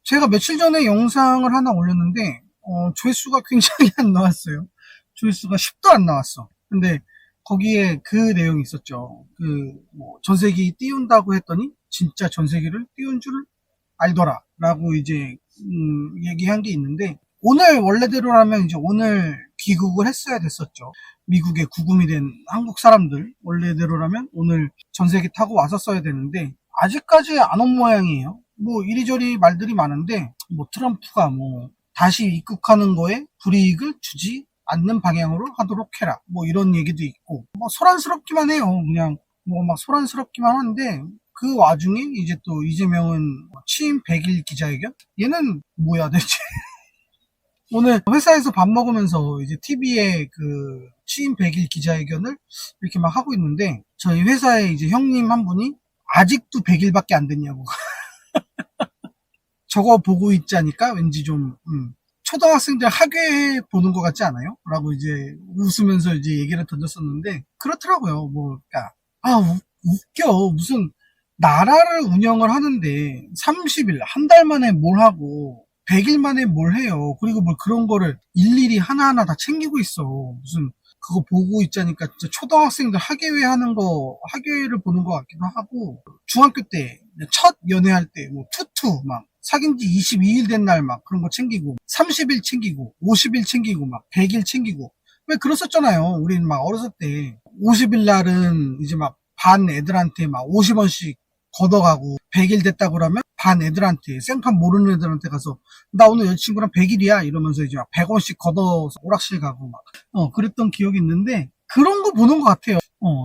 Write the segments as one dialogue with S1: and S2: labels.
S1: 제가 며칠 전에 영상을 하나 올렸는데, 조회수가 굉장히 안 나왔어요. 조회수가 10도 안 나왔어. 근데 거기에 그 내용이 있었죠. 전세기 띄운다고 했더니, 진짜 전세기를 띄운 줄 알더라. 라고 이제, 얘기한 게 있는데, 오늘 원래대로라면 이제 오늘 귀국을 했어야 됐었죠. 미국에 구금이 된 한국 사람들, 원래대로라면 오늘 전세기 타고 왔었어야 되는데, 아직까지 안 온 모양이에요. 뭐 이리저리 말들이 많은데, 뭐 트럼프가 뭐 다시 입국하는 거에 불이익을 주지 않는 방향으로 하도록 해라. 뭐 이런 얘기도 있고, 뭐 소란스럽기만 해요. 그냥 뭐 막 소란스럽기만 한데, 그 와중에 이제 또 이재명은 취임 100일 기자회견? 얘는 뭐야 대체? 오늘 회사에서 밥 먹으면서 이제 TV에 그 취임 100일 기자회견을 이렇게 막 하고 있는데, 저희 회사에 이제 형님 한 분이 아직도 100일밖에 안 됐냐고. 저거 보고 있자니까 왠지 좀, 초등학생들 학회 보는 것 같지 않아요? 라고 이제 웃으면서 이제 얘기를 던졌었는데, 그렇더라고요. 뭐, 그러니까, 웃겨. 무슨, 나라를 운영을 하는데, 30일, 한 달 만에 뭘 하고, 100일 만에 뭘 해요. 그리고 뭐 그런 거를 일일이 하나하나 다 챙기고 있어. 무슨, 그거 보고 있자니까 진짜 초등학생들 학예회 하는 거, 학예회를 보는 것 같기도 하고, 중학교 때, 첫 연애할 때, 뭐, 투투, 막, 사귄 지 22일 된 날 막 그런 거 챙기고, 30일 챙기고, 50일 챙기고, 막 100일 챙기고. 왜 그랬었잖아요. 우린 막 어렸을 때. 50일 날은 이제 막 반 애들한테 막 50원씩 걷어가고, 100일 됐다고 그러면 반 애들한테, 생판 모르는 애들한테 가서, 나 오늘 여자친구랑 100일이야. 이러면서 이제 막 100원씩 걷어서 오락실 가고 막, 그랬던 기억이 있는데, 그런 거 보는 것 같아요.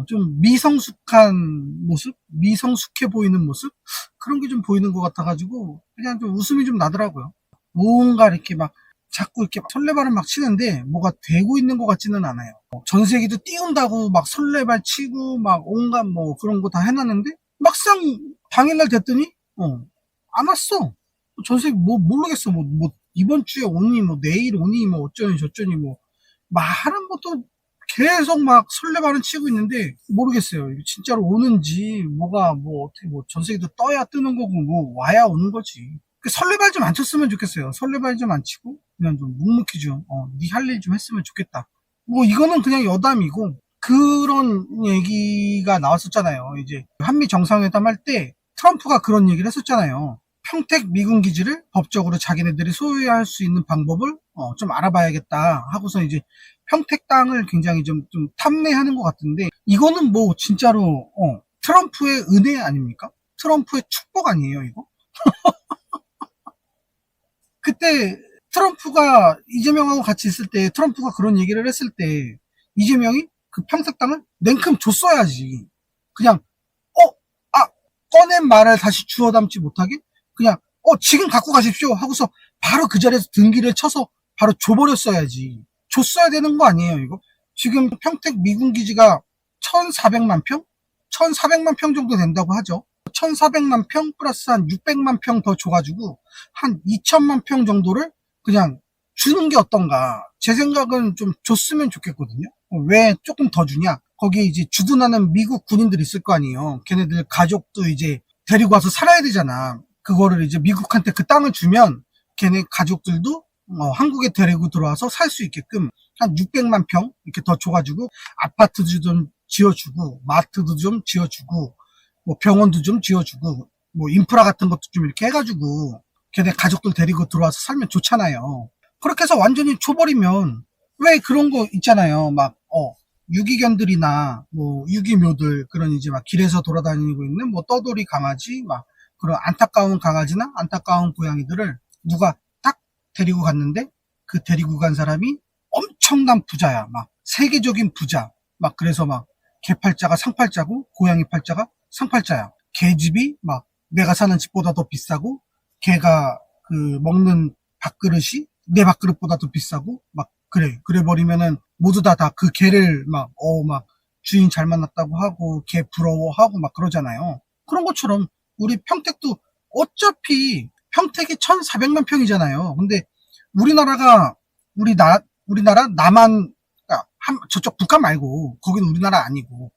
S1: 좀 미성숙한 모습? 미성숙해 보이는 모습? 그런 게 좀 보이는 것 같아가지고, 그냥 좀 웃음이 좀 나더라고요. 뭔가 이렇게 막, 자꾸 이렇게 설레발을 막 치는데, 뭐가 되고 있는 것 같지는 않아요. 전세기도 띄운다고 막 설레발 치고, 막 온갖 뭐 그런 거 다 해놨는데, 막상 당일날 됐더니, 안 왔어. 전세기 뭐, 모르겠어. 이번 주에 오니, 뭐, 내일 오니, 뭐, 어쩌니, 저쩌니, 뭐, 말은 뭐 또, 계속 막 설레발은 치고 있는데 모르겠어요. 진짜로 오는지 뭐가 뭐 어떻게 뭐 전세기도 떠야 뜨는 거고 뭐 와야 오는 거지. 설레발 좀 안 쳤으면 좋겠어요. 설레발 좀 안 치고 그냥 좀 묵묵히 좀 네 할 일 좀 했으면 좋겠다. 뭐 이거는 그냥 여담이고, 그런 얘기가 나왔었잖아요. 이제 한미 정상회담 할 때 트럼프가 그런 얘기를 했었잖아요. 평택 미군 기지를 법적으로 자기네들이 소유할 수 있는 방법을 좀 알아봐야겠다 하고서 이제 평택 땅을 굉장히 좀 탐내하는 것 같은데, 이거는 뭐 진짜로 트럼프의 은혜 아닙니까? 트럼프의 축복 아니에요 이거? 그때 트럼프가 이재명하고 같이 있을 때, 트럼프가 그런 얘기를 했을 때 이재명이 그 평택 땅을 냉큼 줬어야지. 그냥 어, 아, 꺼낸 말을 다시 주워 담지 못하게 그냥 지금 갖고 가십시오 하고서 바로 그 자리에서 등기를 쳐서 바로 줘버렸어야지. 줬어야 되는 거 아니에요 이거? 지금 평택 미군 기지가 1,400만 평? 1,400만 평 정도 된다고 하죠. 1,400만 평 플러스 한 600만 평 더 줘가지고 한 2천만 평 정도를 그냥 주는 게 어떤가. 제 생각은 좀 줬으면 좋겠거든요. 왜 조금 더 주냐? 거기에 이제 주둔하는 미국 군인들이 있을 거 아니에요. 걔네들 가족도 이제 데리고 와서 살아야 되잖아. 그거를 이제 미국한테 그 땅을 주면 걔네 가족들도 한국에 데리고 들어와서 살 수 있게끔 한 600만 평 이렇게 더 줘가지고 아파트도 좀 지어주고, 마트도 좀 지어주고, 뭐 병원도 좀 지어주고, 뭐 인프라 같은 것도 좀 이렇게 해가지고 걔네 가족들 데리고 들어와서 살면 좋잖아요. 그렇게 해서 완전히 줘버리면, 왜 그런 거 있잖아요. 막 유기견들이나 뭐 유기묘들, 그런 이제 막 길에서 돌아다니고 있는 뭐 떠돌이 강아지, 막 그런 안타까운 강아지나 안타까운 고양이들을 누가 딱 데리고 갔는데, 그 데리고 간 사람이 엄청난 부자야. 막 세계적인 부자. 막 그래서 막 개팔자가 상팔자고 고양이 팔자가 상팔자야. 개집이 막 내가 사는 집보다 더 비싸고, 개가 그 먹는 밥그릇이 내 밥그릇보다 더 비싸고, 막 그래 버리면은 모두 다 그 개를 막 주인 잘 만났다고 하고 개 부러워하고 막 그러잖아요. 그런 것처럼 우리 평택도 어차피 평택이 1,400만 평이잖아요. 근데 우리나라가 우리나라 남한, 그러니까 저쪽 북한 말고 거기는 우리나라 아니고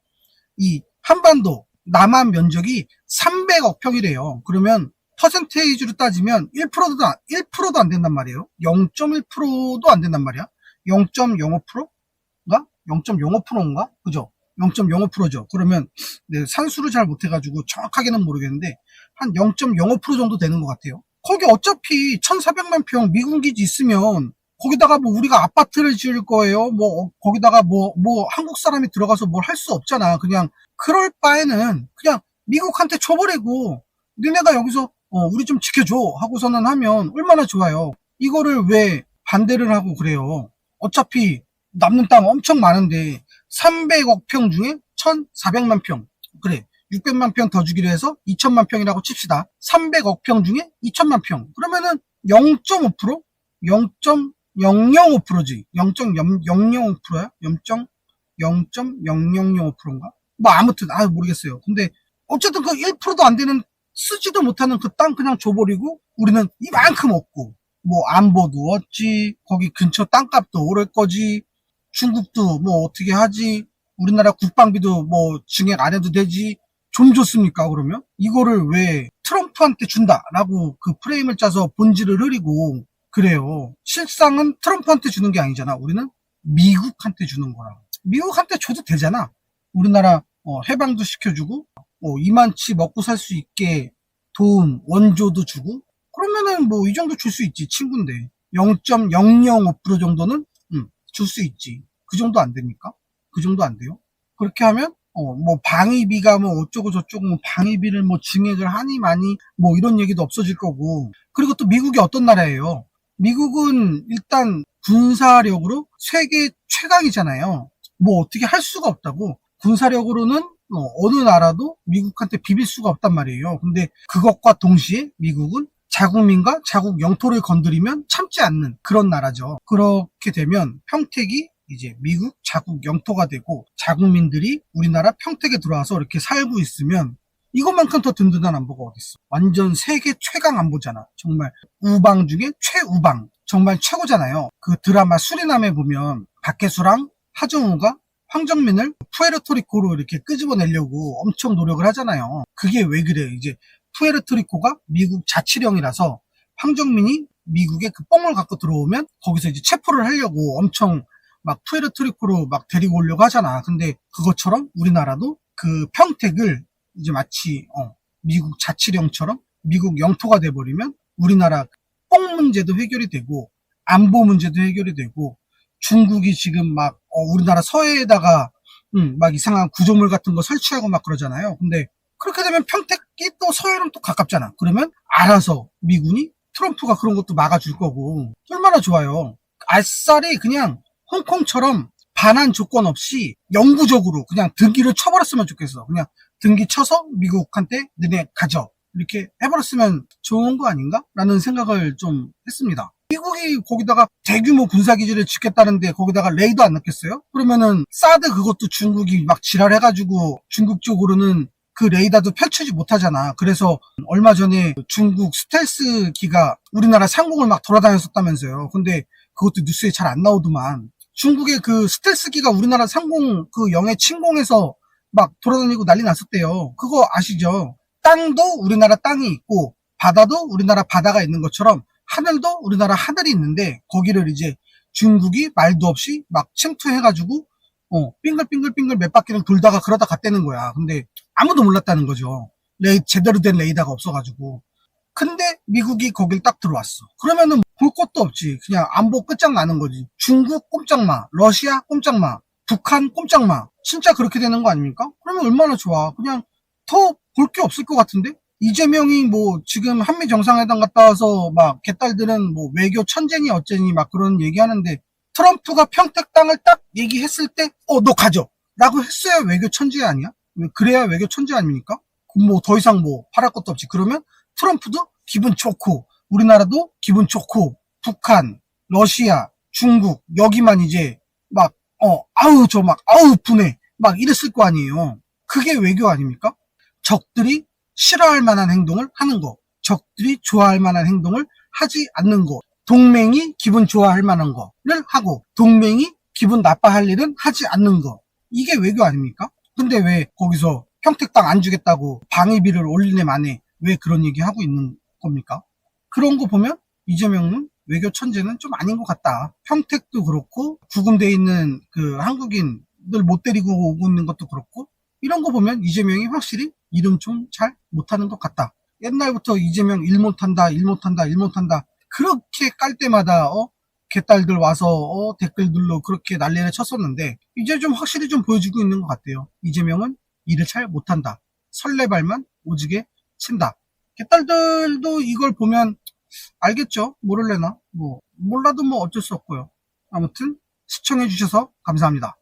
S1: 이 한반도 남한 면적이 300억 평이래요. 그러면 퍼센테이지로 따지면 1%도 안 된단 말이에요. 0.1%도 안 된단 말이야. 0.05%인가? 0.05%인가? 그죠? 0.05%죠. 그러면 네, 산수를 잘 못해가지고 정확하게는 모르겠는데 한 0.05% 정도 되는 것 같아요. 거기 어차피 1,400만 평 미군 기지 있으면 거기다가 뭐 우리가 아파트를 지을 거예요. 뭐 거기다가 뭐 한국 사람이 들어가서 뭘 할 수 없잖아. 그냥 그럴 바에는 그냥 미국한테 줘버리고 니네가 여기서 우리 좀 지켜줘 하고서는 하면 얼마나 좋아요. 이거를 왜 반대를 하고 그래요. 어차피 남는 땅 엄청 많은데 300억 평 중에 1,400만 평. 그래. 600만 평 더 주기로 해서 2천만 평이라고 칩시다. 300억 평 중에 2천만 평. 그러면은 0.5%? 0.005%지. 0.005%야? 0.0005%인가? 뭐 아무튼 모르겠어요. 근데 어쨌든 그 1%도 안 되는 쓰지도 못하는 그 땅 그냥 줘버리고 우리는 이만큼 없고 뭐 안보도 없지. 거기 근처 땅값도 오를 거지. 중국도 뭐 어떻게 하지. 우리나라 국방비도 뭐 증액 안 해도 되지. 좀 좋습니까 그러면? 이거를 왜 트럼프한테 준다라고 그 프레임을 짜서 본질을 흐리고 그래요. 실상은 트럼프한테 주는 게 아니잖아. 우리는 미국한테 주는 거라. 미국한테 줘도 되잖아. 우리나라 해방도 시켜주고 이만치 먹고 살 수 있게 돈 원조도 주고 그러면은 뭐 이 정도 줄 수 있지. 친구인데 0.005% 정도는 줄 수 있지. 그 정도 안 됩니까? 그 정도 안 돼요? 그렇게 하면 뭐 방위비가 뭐 어쩌고 저쩌고 뭐 방위비를 뭐 증액을 하니 많이 뭐 이런 얘기도 없어질 거고. 그리고 또 미국이 어떤 나라예요? 미국은 일단 군사력으로 세계 최강이잖아요. 뭐 어떻게 할 수가 없다고. 군사력으로는 어느 나라도 미국한테 비빌 수가 없단 말이에요. 근데 그것과 동시에 미국은 자국민과 자국 영토를 건드리면 참지 않는 그런 나라죠. 그렇게 되면 평택이 이제 미국 자국 영토가 되고 자국민들이 우리나라 평택에 들어와서 이렇게 살고 있으면 이것만큼 더 든든한 안보가 어딨어. 완전 세계 최강 안보잖아. 정말 우방 중에 최우방. 정말 최고잖아요. 그 드라마 수리남에 보면 박혜수랑 하정우가 황정민을 푸에르토리코로 이렇게 끄집어내려고 엄청 노력을 하잖아요. 그게 왜 그래? 이제 푸에르토리코가 미국 자치령이라서 황정민이 미국에 그 뻥을 갖고 들어오면 거기서 이제 체포를 하려고 엄청 막 푸에르토리코로 막 데리고 오려고 하잖아. 근데 그것처럼 우리나라도 그 평택을 이제 마치 미국 자치령처럼 미국 영토가 돼버리면 우리나라 뻥 문제도 해결이 되고 안보 문제도 해결이 되고 중국이 지금 막 우리나라 서해에다가 막 이상한 구조물 같은 거 설치하고 막 그러잖아요. 근데 그렇게 되면 평택이 또 서해랑 또 가깝잖아. 그러면 알아서 미군이 트럼프가 그런 것도 막아줄 거고 얼마나 좋아요. 아싸리 그냥 홍콩처럼 반환 조건 없이 영구적으로 그냥 등기를 쳐버렸으면 좋겠어. 그냥 등기 쳐서 미국한테 너네 가져. 이렇게 해버렸으면 좋은 거 아닌가? 라는 생각을 좀 했습니다. 미국이 거기다가 대규모 군사기지를 짓겠다는데 거기다가 레이더 안 넣겠어요? 그러면은 사드 그것도 중국이 막 지랄해가지고 중국 쪽으로는 그 레이더도 펼치지 못하잖아. 그래서 얼마 전에 중국 스텔스기가 우리나라 상공을 막 돌아다녔었다면서요. 근데 그것도 뉴스에 잘 안 나오더만. 중국의 그 스텔스기가 우리나라 상공 그 영해 침공해서 막 돌아다니고 난리 났었대요. 그거 아시죠? 땅도 우리나라 땅이 있고 바다도 우리나라 바다가 있는 것처럼 하늘도 우리나라 하늘이 있는데 거기를 이제 중국이 말도 없이 막 침투해가지고 빙글빙글빙글 몇 바퀴를 돌다가 그러다 갔다는 거야. 근데 아무도 몰랐다는 거죠. 제대로 된 레이더가 없어가지고. 근데 미국이 거길 딱 들어왔어. 그러면은 볼 것도 없지. 그냥 안보 끝장나는 거지. 중국 꼼짝마, 러시아 꼼짝마, 북한 꼼짝마. 진짜 그렇게 되는 거 아닙니까? 그러면 얼마나 좋아. 그냥 더 볼 게 없을 것 같은데? 이재명이 뭐 지금 한미 정상회담 갔다 와서 막 개딸들은 뭐 외교 천재니 어쩌니 막 그런 얘기하는데 트럼프가 평택 땅을 딱 얘기했을 때 너 가져 라고 했어야 외교 천재 아니야? 그래야 외교 천재 아닙니까? 뭐 더 이상 뭐 바랄 것도 없지. 그러면 트럼프도 기분 좋고 우리나라도 기분 좋고 북한, 러시아, 중국 여기만 이제 막 아우 분해 막 이랬을 거 아니에요. 그게 외교 아닙니까? 적들이 싫어할 만한 행동을 하는 거, 적들이 좋아할 만한 행동을 하지 않는 거, 동맹이 기분 좋아할 만한 거를 하고 동맹이 기분 나빠할 일은 하지 않는 거. 이게 외교 아닙니까? 근데 왜 거기서 평택 땅 안 주겠다고 방위비를 올리네 마네 왜 그런 얘기 하고 있는 겁니까? 그런 거 보면 이재명은 외교 천재는 좀 아닌 것 같다. 평택도 그렇고 구금돼 있는 그 한국인들 못 데리고 오고 있는 것도 그렇고 이런 거 보면 이재명이 확실히 일은 좀 잘 못하는 것 같다. 옛날부터 이재명 일 못한다, 일 못한다, 일 못한다. 그렇게 깔 때마다 개딸들 와서 댓글들로 그렇게 난리를 쳤었는데 이제 좀 확실히 좀 보여주고 있는 것 같아요. 이재명은 일을 잘 못한다. 설레발만 오지게 친다. 개딸들도 이걸 보면 알겠죠? 모를래나? 뭐 몰라도 뭐 어쩔 수 없고요. 아무튼 시청해주셔서 감사합니다.